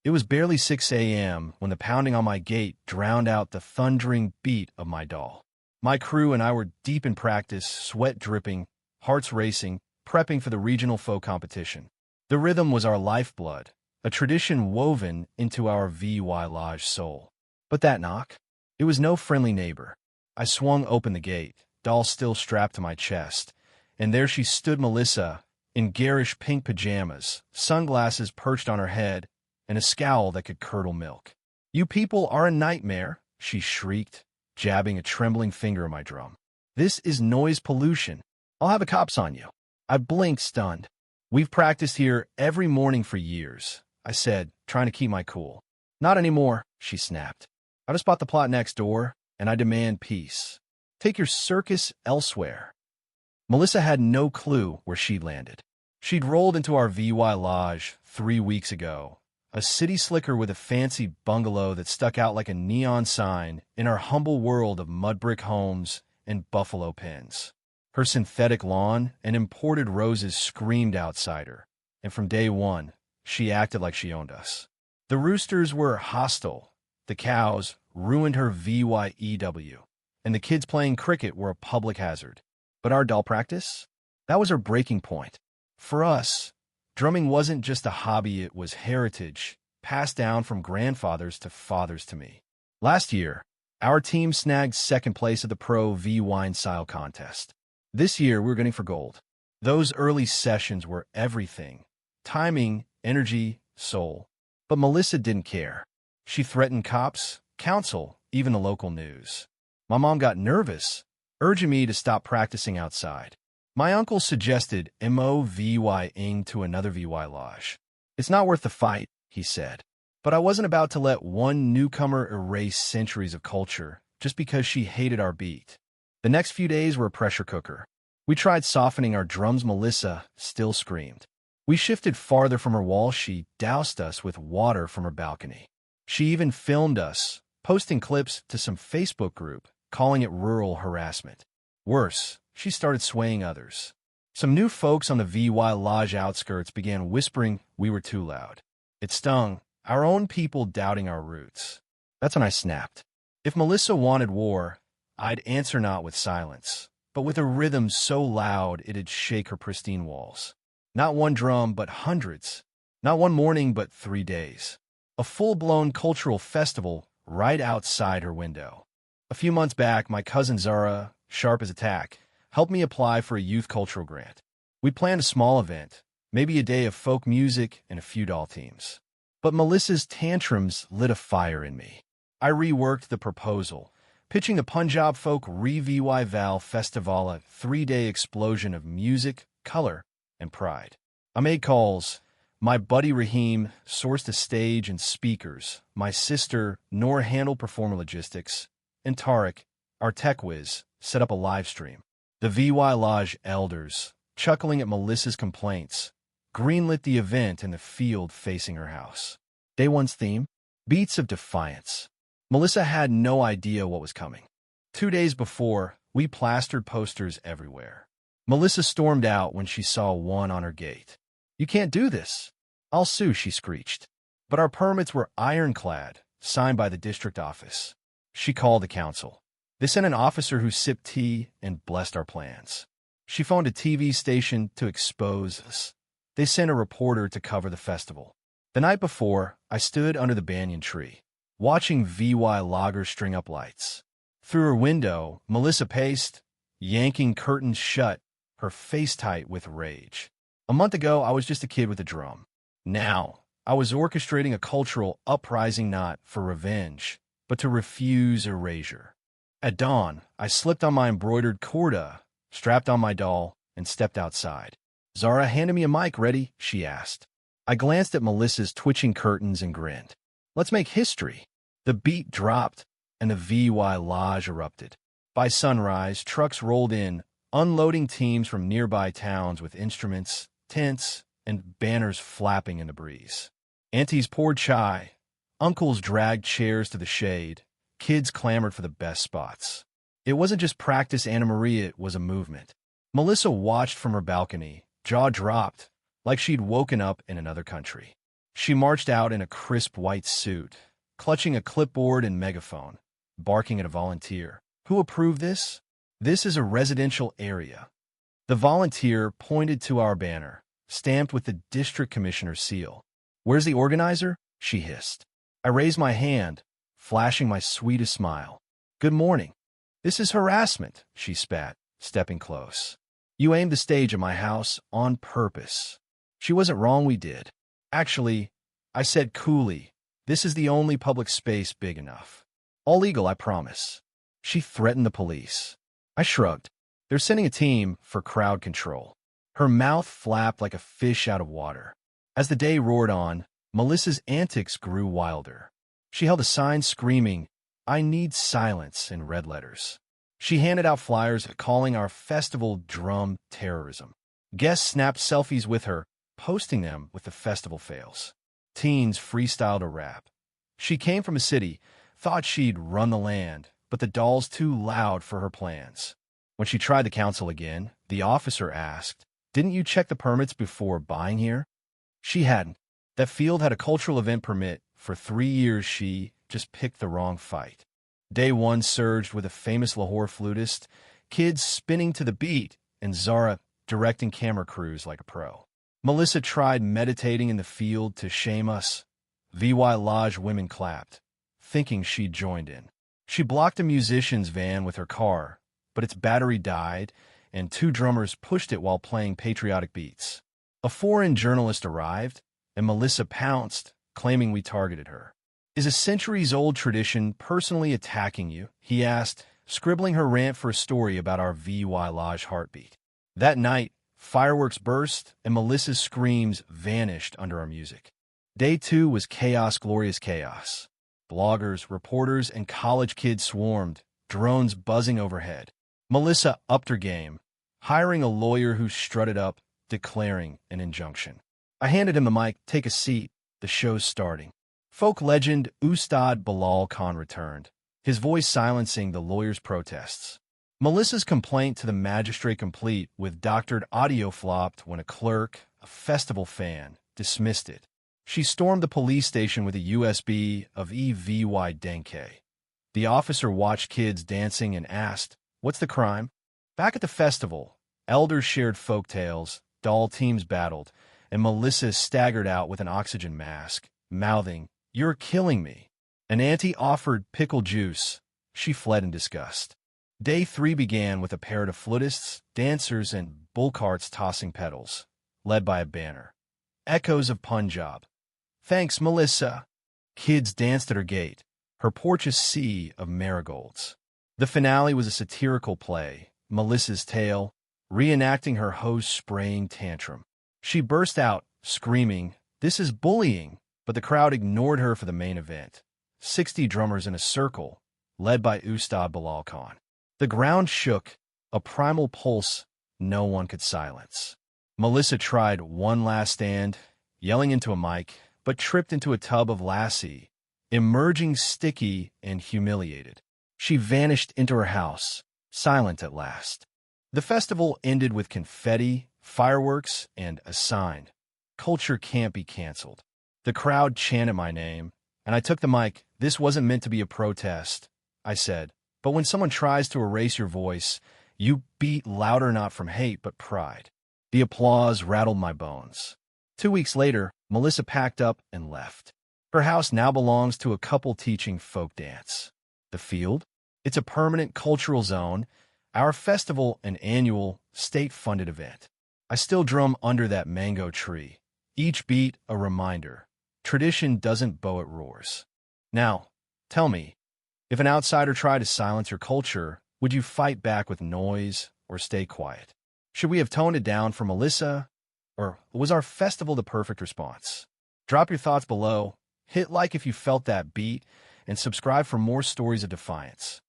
It was barely 6 a.m. when the pounding on my gate drowned out the thundering beat of my doll. My crew and I were deep in practice, sweat dripping, hearts racing, prepping for the regional folk competition. The rhythm was our lifeblood, a tradition woven into our VY Lodge soul. But that knock? It was no friendly neighbor. I swung open the gate, doll still strapped to my chest, and there she stood, Melissa, in garish pink pajamas, sunglasses perched on her head, and a scowl that could curdle milk. "You people are a nightmare," she shrieked, jabbing a trembling finger at my drum. "This is noise pollution. I'll have the cops on you." I blinked, stunned. "We've practiced here every morning for years," I said, trying to keep my cool. "Not anymore," she snapped. "I just bought the plot next door, and I demand peace. Take your circus elsewhere." Melissa had no clue where she'd landed. She'd rolled into our VY Lodge 3 weeks ago, a city slicker with a fancy bungalow that stuck out like a neon sign in our humble world of mud brick homes and buffalo pens. Her synthetic lawn and imported roses screamed outside her, and from day one, she acted like she owned us. The roosters were hostile, the cows ruined her VYEW, and the kids playing cricket were a public hazard. But our doll practice? That was our breaking point. For us, drumming wasn't just a hobby, it was heritage, passed down from grandfathers to fathers to me. Last year, our team snagged second place at the Pro V Wine Style Contest. This year, we're gunning for gold. Those early sessions were everything. Timing, energy, soul. But Melissa didn't care. She threatened cops, council, even the local news. My mom got nervous, urging me to stop practicing outside. My uncle suggested moving to another VY Lodge. "It's not worth the fight," he said. But I wasn't about to let one newcomer erase centuries of culture just because she hated our beat. The next few days were a pressure cooker. We tried softening our drums. Melissa still screamed. We shifted farther from her wall. She doused us with water from her balcony. She even filmed us, posting clips to some Facebook group, calling it rural harassment. Worse, she started swaying others. Some new folks on the VY Lodge outskirts began whispering we were too loud. It stung, our own people doubting our roots. That's when I snapped. If Melissa wanted war, I'd answer not with silence, but with a rhythm so loud it'd shake her pristine walls. Not one drum, but hundreds. Not one morning, but 3 days. A full-blown cultural festival right outside her window. A few months back, my cousin Zara, sharp as a tack, helped me apply for a youth cultural grant. We planned a small event, maybe a day of folk music and a few doll teams. But Melissa's tantrums lit a fire in me. I reworked the proposal, pitching the Punjab Folk Re-VY Val Festival, a 3-day explosion of music, color, and pride. I made calls. My buddy Raheem sourced a stage and speakers. My sister Noor handled performer logistics. And Tariq, our tech whiz, set up a live stream. The VY Lodge elders, chuckling at Melissa's complaints, greenlit the event in the field facing her house. Day one's theme? Beats of defiance. Melissa had no idea what was coming. 2 days before, we plastered posters everywhere. Melissa stormed out when she saw one on her gate. "You can't do this." "I'll sue," she screeched. But our permits were ironclad, signed by the district office. She called the council. They sent an officer who sipped tea and blessed our plans. She phoned a TV station to expose us. They sent a reporter to cover the festival. The night before, I stood under the banyan tree, watching VY loggers string up lights. Through her window, Melissa paced, yanking curtains shut, her face tight with rage. A month ago, I was just a kid with a drum. Now, I was orchestrating a cultural uprising not for revenge, but to refuse erasure. At dawn, I slipped on my embroidered kurta, strapped on my doll, and stepped outside. "Zara handed me a mic. Ready?" she asked. I glanced at Melissa's twitching curtains and grinned. "Let's make history." The beat dropped, and the VY Lodge erupted. By sunrise, trucks rolled in, unloading teams from nearby towns with instruments, tents, and banners flapping in the breeze. Aunties poured chai. Uncles dragged chairs to the shade. Kids clamored for the best spots. It wasn't just practice, Anna Maria, it was a movement. Melissa watched from her balcony, jaw dropped, like she'd woken up in another country. She marched out in a crisp white suit, clutching a clipboard and megaphone, barking at a volunteer. Who approved this? This is a residential area. The volunteer pointed to our banner, stamped with the district commissioner's seal. Where's the organizer? She hissed. I raised my hand, flashing my sweetest smile. Good morning. This is harassment, she spat, stepping close. You aimed the stage at my house on purpose. She wasn't wrong, we did. Actually, I said coolly, this is the only public space big enough. All legal, I promise. She threatened the police. I shrugged. They're sending a team for crowd control. Her mouth flapped like a fish out of water. As the day roared on, Melissa's antics grew wilder. She held a sign screaming, I need silence, in red letters. She handed out flyers calling our festival drum terrorism. Guests snapped selfies with her, posting them with the festival fails. Teens freestyled a rap. She came from a city, thought she'd run the land, but the doll's too loud for her plans. When she tried the council again, the officer asked, Didn't you check the permits before buying here? She hadn't. That field had a cultural event permit. For 3 years she just picked the wrong fight. Day one surged with a famous Lahore flutist, kids spinning to the beat, and Zara directing camera crews like a pro. Melissa tried meditating in the field to shame us. VY Lodge women clapped, thinking she'd joined in. She blocked a musician's van with her car, but its battery died, and 2 drummers pushed it while playing patriotic beats. A foreign journalist arrived, and Melissa pounced, claiming we targeted her. Is a centuries-old tradition personally attacking you? He asked, scribbling her rant for a story about our VY Lodge heartbeat. That night, fireworks burst, and Melissa's screams vanished under our music. Day 2 was chaos, glorious chaos. Bloggers, reporters, and college kids swarmed, drones buzzing overhead. Melissa upped her game, hiring a lawyer who strutted up, declaring an injunction. I handed him the mic. Take a seat. The show's starting. Folk legend Ustad Bilal Khan returned, his voice silencing the lawyer's protests. Melissa's complaint to the magistrate complete with doctored audio flopped when a clerk, a festival fan, dismissed it. She stormed the police station with a USB of EVY Denke. The officer watched kids dancing and asked, What's the crime? Back at the festival, elders shared folk tales, doll teams battled, and Melissa staggered out with an oxygen mask, mouthing, You're killing me. An auntie offered pickle juice. She fled in disgust. Day 3 began with a parade of flutists, dancers, and bull carts tossing pedals, led by a banner. Echoes of Punjab. Thanks, Melissa. Kids danced at her gate, her porch a sea of marigolds. The finale was a satirical play, Melissa's Tale, reenacting her host's spraying tantrum. She burst out, screaming, This is bullying, but the crowd ignored her for the main event. 60 drummers in a circle, led by Ustad Bilal Khan. The ground shook, a primal pulse no one could silence. Melissa tried one last stand, yelling into a mic, but tripped into a tub of lassi, emerging sticky and humiliated. She vanished into her house, silent at last. The festival ended with confetti, fireworks, and a sign. Culture can't be canceled. The crowd chanted my name, and I took the mic. This wasn't meant to be a protest, I said. But when someone tries to erase your voice, you beat louder not from hate but pride. The applause rattled my bones. 2 weeks later, Melissa packed up and left. Her house now belongs to a couple teaching folk dance. The field? It's a permanent cultural zone, our festival an annual, state-funded event. I still drum under that mango tree. Each beat a reminder. Tradition doesn't bow, it roars. Now, tell me, if an outsider tried to silence your culture, would you fight back with noise or stay quiet? Should we have toned it down for Melissa, or was our festival the perfect response? Drop your thoughts below, hit like if you felt that beat, and subscribe for more stories of defiance.